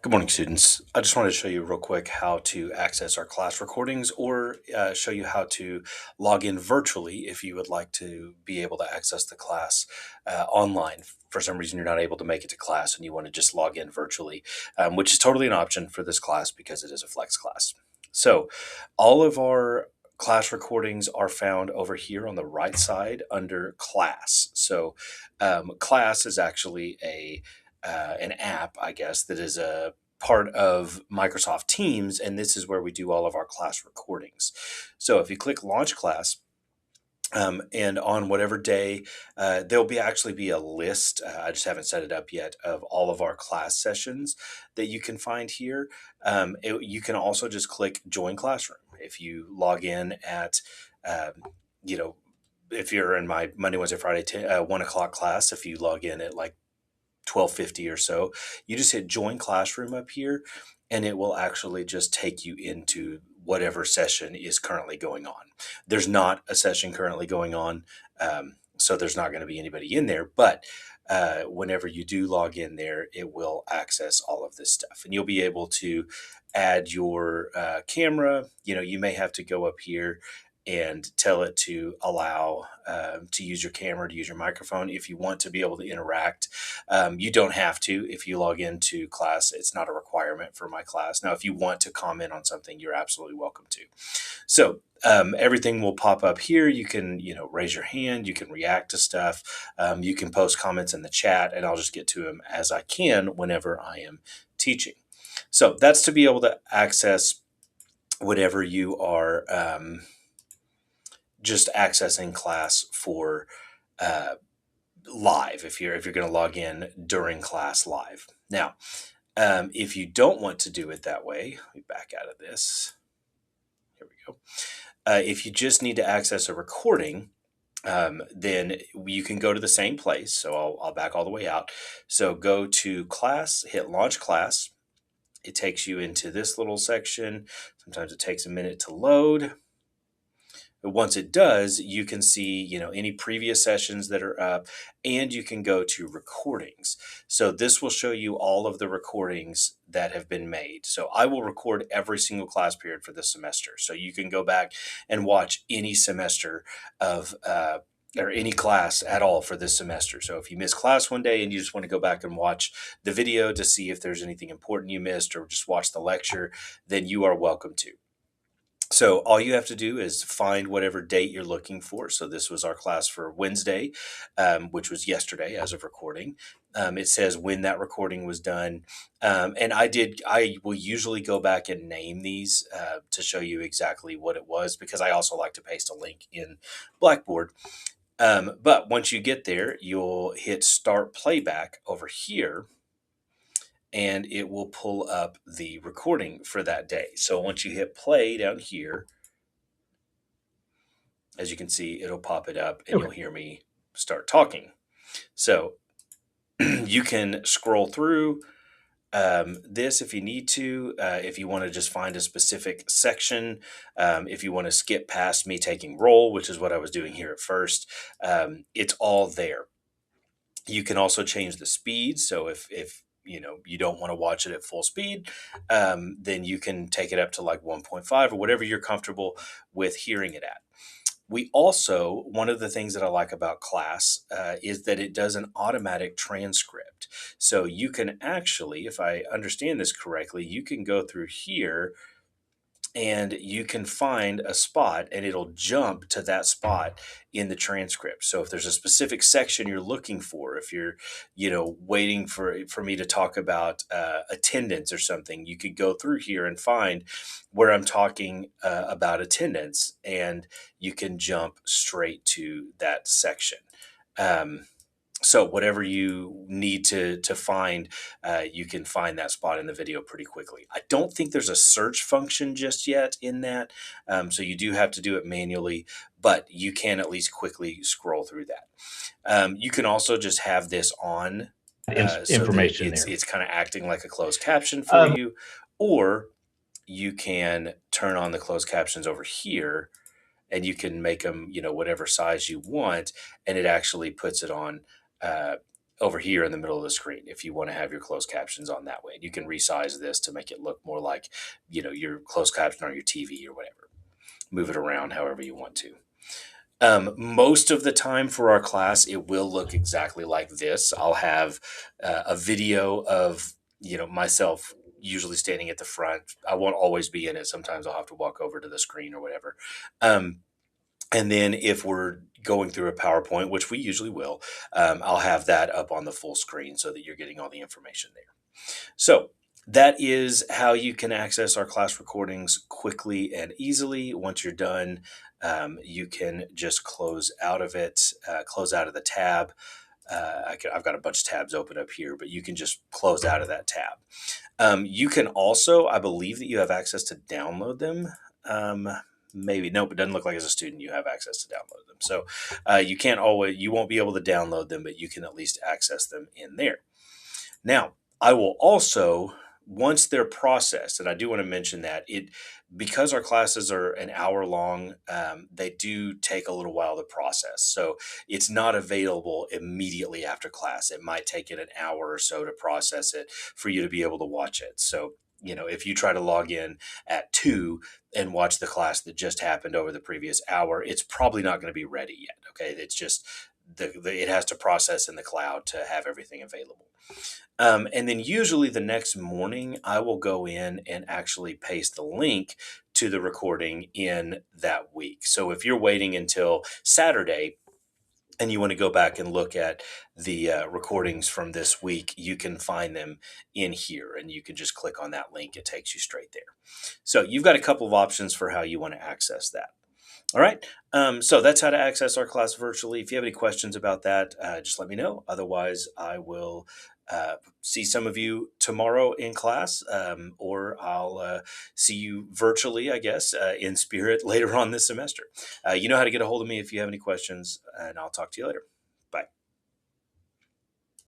Good morning, students. I just wanted to show you real quick how to access our class recordings or show you how to log in virtually if you would like to be able to access the class online. For some reason, you're not able to make it to class and you want to just log in virtually, which is totally an option for this class because it is a flex class. So all of our class recordings are found over here on the right side under class. So class is actually an app, I guess, that is a part of Microsoft Teams, and this is where we do all of our class recordings. So if you click Launch Class, and on whatever day, there'll actually be a list. I just haven't set it up yet of all of our class sessions that you can find here. You can also just click Join Classroom if you log in at, you know, if you're in my Monday, Wednesday, Friday, 1 o'clock class. If you log in at like 12:50 or so, you just hit Join Classroom up here, and it will actually just take you into whatever session is currently going on. There's not a session currently going on, so there's not going to be anybody in there, but whenever you do log in there, it will access all of this stuff, and you'll be able to add your camera. You may have to go up here and tell it to allow to use your camera, to use your microphone if you want to be able to interact. You don't have to if you log into class. It's not a requirement for my class. Now, if you want to comment on something, you're absolutely welcome to. So everything will pop up here. You can, raise your hand. You can react to stuff. You can post comments in the chat, and I'll just get to them as I can whenever I am teaching. So that's to be able to access whatever you are just accessing class for live if you're going to log in during class live. Now, if you don't want to do it that way, let me back out of this. Here we go. If you just need to access a recording, then you can go to the same place. So I'll back all the way out. So go to class, hit launch class. It takes you into this little section. Sometimes it takes a minute to load. But once it does, you can see, any previous sessions that are up, and you can go to recordings. So this will show you all of the recordings that have been made. So I will record every single class period for this semester. So you can go back and watch any semester of, or any class at all for this semester. So if you miss class one day and you just want to go back and watch the video to see if there's anything important you missed, or just watch the lecture, then you are welcome to. So all you have to do is find whatever date you're looking for. So this was our class for Wednesday, which was yesterday as of recording. It says when that recording was done. And I will usually go back and name these to show you exactly what it was, because I also like to paste a link in Blackboard. But once you get there, you'll hit Start Playback over here, and it will pull up the recording for that day. So once you hit play down here, as you can see, it'll pop it up and you'll hear me start talking. So you can scroll through this if you need to, if you want to just find a specific section, if you want to skip past me taking roll, which is what I was doing here at first, it's all there. You can also change the speed. So if you don't want to watch it at full speed, then you can take it up to like 1.5 or whatever you're comfortable with hearing it at. We also, one of the things that I like about class is that it does an automatic transcript. So you can actually, if I understand this correctly, you can go through here and you can find a spot and it'll jump to that spot in the transcript. So if there's a specific section you're looking for, if you're, waiting for me to talk about attendance or something, you could go through here and find where I'm talking about attendance, and you can jump straight to that section. So whatever you need to find, you can find that spot in the video pretty quickly. I don't think there's a search function just yet in that, so you do have to do it manually, but you can at least quickly scroll through that. You can also just have this on so information that there. it's kind of acting like a closed caption for you, or you can turn on the closed captions over here, and you can make them, whatever size you want, and it actually puts it on over here in the middle of the screen if you want to have your closed captions on that way. You can resize this to make it look more like, your closed caption on your TV or whatever. Move it around however you want to. Most of the time for our class, it will look exactly like this. I'll have a video of myself usually standing at the front. I won't always be in it. Sometimes I'll have to walk over to the screen or whatever. Um, and then if we're going through a PowerPoint, which we usually will, I'll have that up on the full screen so that you're getting all the information there. So that is how you can access our class recordings quickly and easily. Once you're done, you can just close out of it, close out of the tab. I've got a bunch of tabs open up here, but you can just close out of that tab. You can also, I believe that you have access to download them. Maybe nope, it doesn't look like as a student you have access to download them. So you won't be able to download them, but you can at least access them in there. Now, I will also, once they're processed, and I do want to mention that because our classes are an hour long, they do take a little while to process. So it's not available immediately after class. It might take it an hour or so to process it for you to be able to watch it. So, if you try to log in at 2 and watch the class that just happened over the previous hour, it's probably not going to be ready yet. Okay. It's just it has to process in the cloud to have everything available. And then usually the next morning, I will go in and actually paste the link to the recording in that week. So if you're waiting until Saturday and you want to go back and look at the recordings from this week, you can find them in here and you can just click on that link. It takes you straight there. So you've got a couple of options for how you want to access that. All right. So that's how to access our class virtually. If you have any questions about that, just let me know. Otherwise, I will see some of you tomorrow in class, or I'll see you virtually, I guess, in spirit later on this semester. You know how to get a hold of me if you have any questions, and I'll talk to you later.